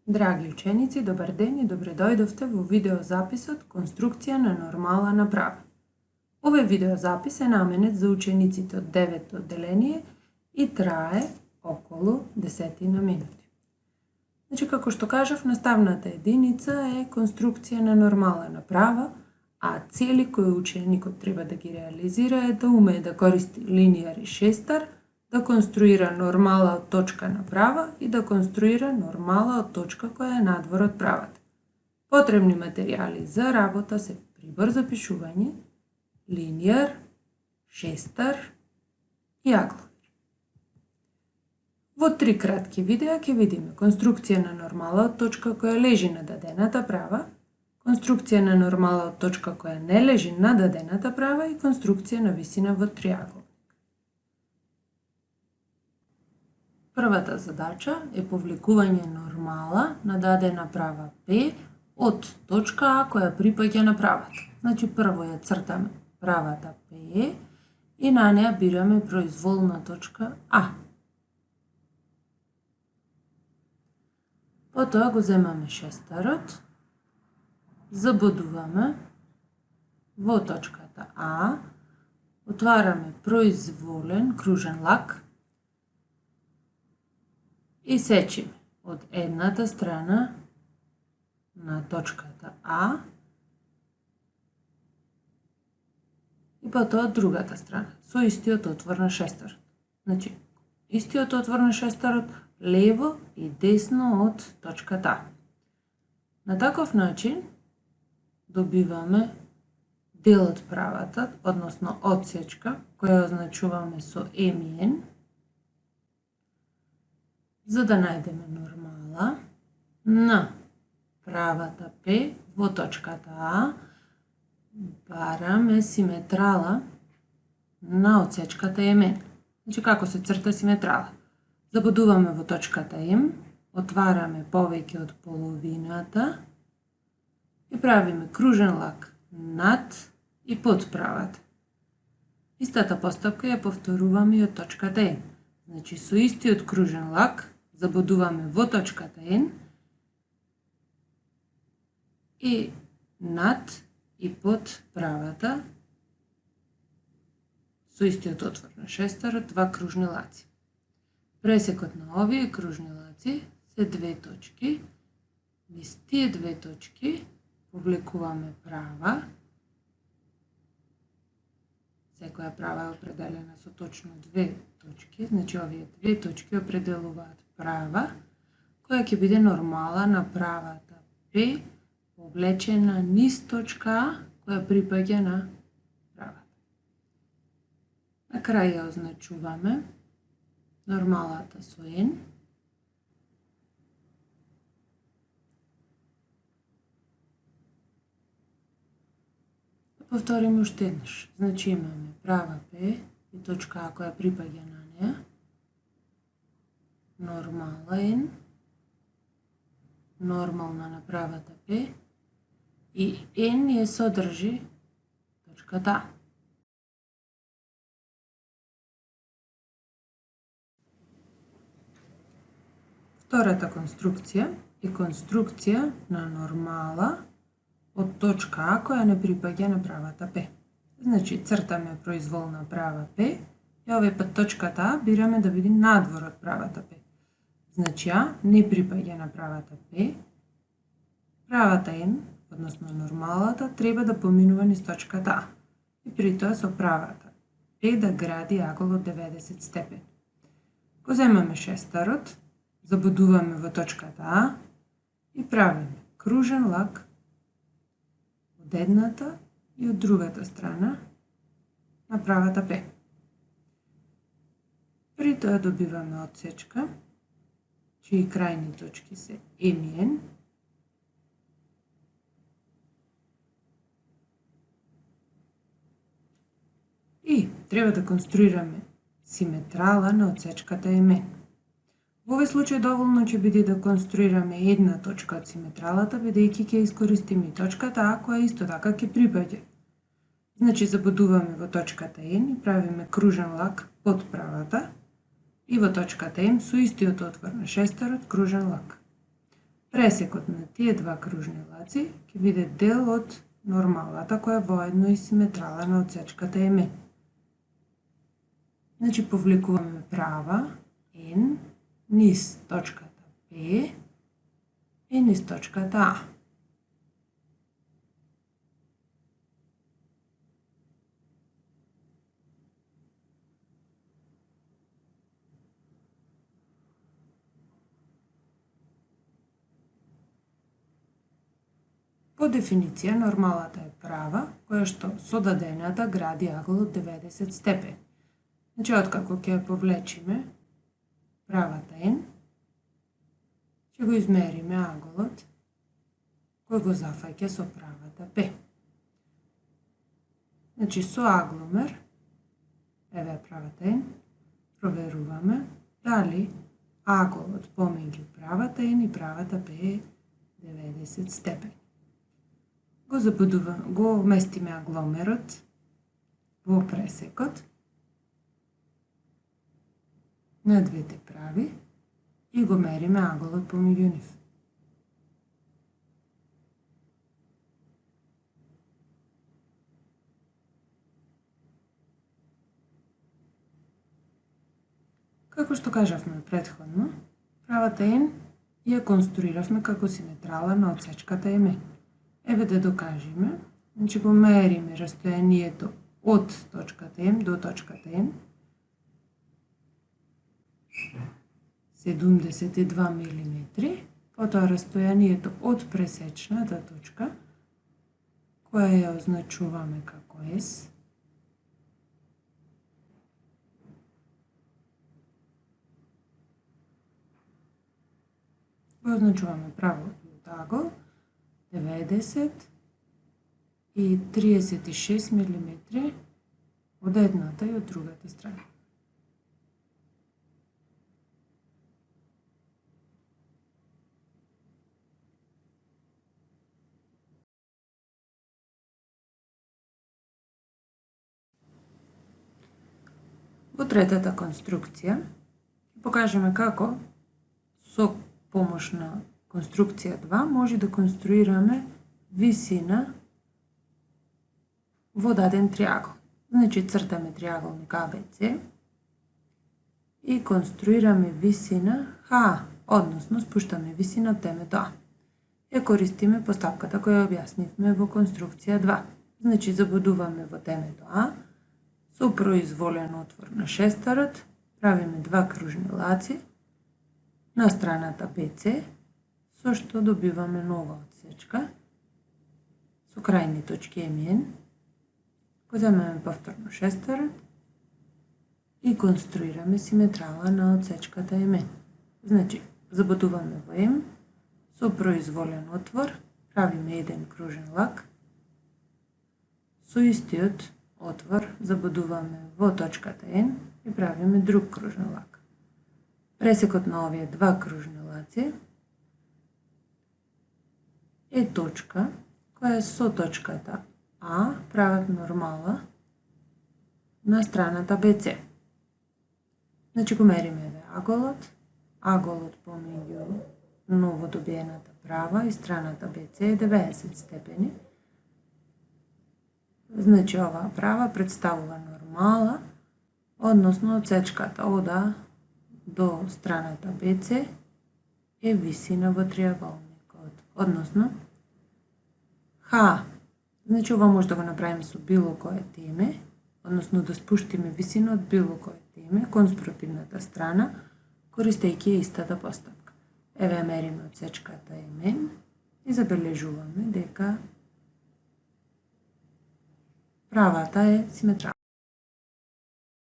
Драги ученици, добар ден и добре дојдовте во видеозаписот Конструкција на нормала направа. Овој видеозапис е наменет за учениците од 9-то одделение и трае околу 10 минути. Значи, како што кажав, наставната единица е конструкција на нормала направа, а цели кои ученикот треба да ги реализира е да умее да користи линијар и шестар, да конструира нормала од точка на права и да конструира нормала од точка која е надвор од правата. Потребни материјали за работа се прибор за пишување, линијар, шестар и агловир. Во 3 кратки видеа ќе видиме конструкција на нормала од точка која лежи на дадената права, конструкција на нормала од точка која не лежи на дадената права и конструкција на висина во триаголник. Првата задача е повлекување нормала на дадена права P од точка А која припаѓа на правата. Значи, прво ја цртаме правата P и на неа бираме произволна точка А. Потоа го земаме шестарот, забодуваме во точката А, отвараме произволен кружен лак и сечиме од едната страна на точката А и потоа од другата страна, со истиот отвор на шестарот. Значи, истиот отвор на шестарот лево и десно од точката А. На таков начин добиваме дел од правата, односно одсечка, која означуваме со М и Н. За да најдеме нормала на правата P во точката А, бараме симетрала на одсечката МН. Значи, како се црта симетрала? Забодуваме во точката М, отвараме повеќе од половината и правиме кружен лак над и под правата. Истата постапка ја повторуваме и од точката Н. Значи, со истиот кружен лак забодуваме во точката N и над и под правата со истиот отвор на шестарот, 2 кружни лаци. Пресекот на овие кружни лаци се 2 точки. Низ тие 2 точки повлекуваме права. Секоја права е определена со точно 2 точки, значи овие 2 точки определуваат права, која ќе биде нормала на правата P повлечена низ точка А, која припаѓа на правата. На крај ја означуваме нормалата со N. Повториме уште еднаш. Значи имаме права P и точка А која припаѓа на неа, нормала N, нормална на правата P и N ја содржи точката А. Втората конструкција е конструкција на нормала од точка А која не припаѓа на правата P. Значи, цртаме произволна права P и овој пат точката А бираме да биде надвор од правата P. Значи, А не припаѓа на правата P. Правата N, односно нормалата, треба да поминува низ точката А. И при тоа со правата P да гради агол од 90 степени. Го земаме шестарот, забодуваме во точката А и правиме кружен лак од едната и од другата страна на правата P. При тоа добиваме одсечка, чии крајни точки се М и Н. И треба да конструираме симетрала на одсечката МН. Во овој случај доволно ќе биде да конструираме една точка од симетралата, бидејќи ќе искористиме и точката А, која исто така ќе припаѓа. Значи, забодуваме во точката N и правиме кружен лак под правата и во точката М со истиот отвор на шестарот кружен лак. Пресекот на тие два кружни лаци ќе биде дел од нормалата која воедно и симетрала на отсечката МН. Значи повлекуваме права N низ точката P и низ точката А. По дефиниција, нормалата е права, која што со дадената гради агол од 90 степени. Значи, откако ќе ја повлечиме правата N, ќе го измериме аголот кој го зафаќа со правата P. Значи, со агломер, еве правата N, проверуваме дали аголот помеѓу правата N и правата P е 90 степени. Го вместиме агломерот во пресекот на двете прави и го мериме аголот помеѓу нив. Како што кажавме претходно, правата N ја конструиравме како симетрала на отсечката МН. Еве да докажеме, значи го мериме растојанието од точката М до точката N, 72 мм, потоа растојанието од пресечната точка, која ја означуваме како S, го означуваме правиот агол, 90 и 36 мм од едната и од другата страна. Во третата конструкција ќе покажеме како со помош на конструкција 2 може да конструираме висина во даден триагол. Значи цртаме триаголник ABC и конструираме висина H, односно спуштаме висина од М до А. Ја користиме постапката која објаснивме во конструкција 2. Значи забудуваме во М до А, со произволен отвор на шестерот, правиме два кружни лаци на страната BC, со што добиваме нова отсечка со крајни точки М и N, го земеме повторно шестерот и конструираме симетрала на отсечката М. Значи, забудуваме во М, со произволен отвор, правиме еден кружен лак, со истиот отвор забудуваме во точката N и правиме друг кружен лак. Пресекот на овие два кружни лаци е точка која со точката А прават нормала на страната BC. Значи го мериме еве аголот помеѓу новодобиената права и страната BC е 90 степени. Значи оваа права представува нормала, односно отсечката од А до страната BC е висина во триаголникот, односно H. Значи ова може да го направиме со било кое теме, односно да спуштиме висина од било кое теме кон спротивната страна, користејќи истата постапка. Еве мериме отсечката МН и забележуваме дека правата е симетрална.